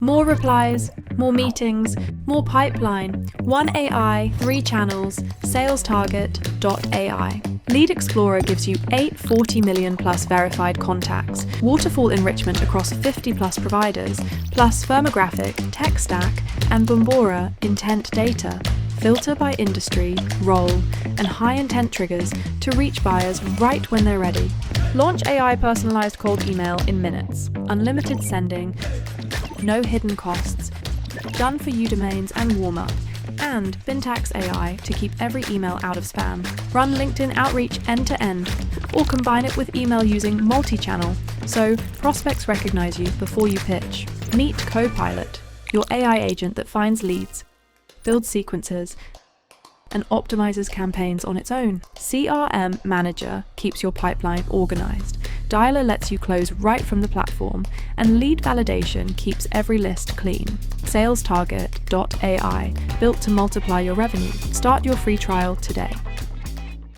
More replies, more meetings, more pipeline. One AI, 3 channels, SalesTarget.ai. Lead Explorer gives you 840 million plus verified contacts, waterfall enrichment across 50 plus providers, plus firmographic, tech stack, and Bombora intent data. Filter by industry, role, and high intent triggers to reach buyers right when they're ready. Launch AI personalized cold email in minutes. Unlimited sending, no hidden costs, done for you domains and warm up, and Bintax AI to keep every email out of spam. Run LinkedIn outreach end to end, or combine it with email using Multichannel, so prospects recognize you before you pitch. Meet Copilot, your AI agent that finds leads, builds sequences, and optimizes campaigns on its own. CRM Manager keeps your pipeline organized. Dialer lets you close right from the platform, and lead validation keeps every list clean. SalesTarget.ai, built to multiply your revenue. Start your free trial today.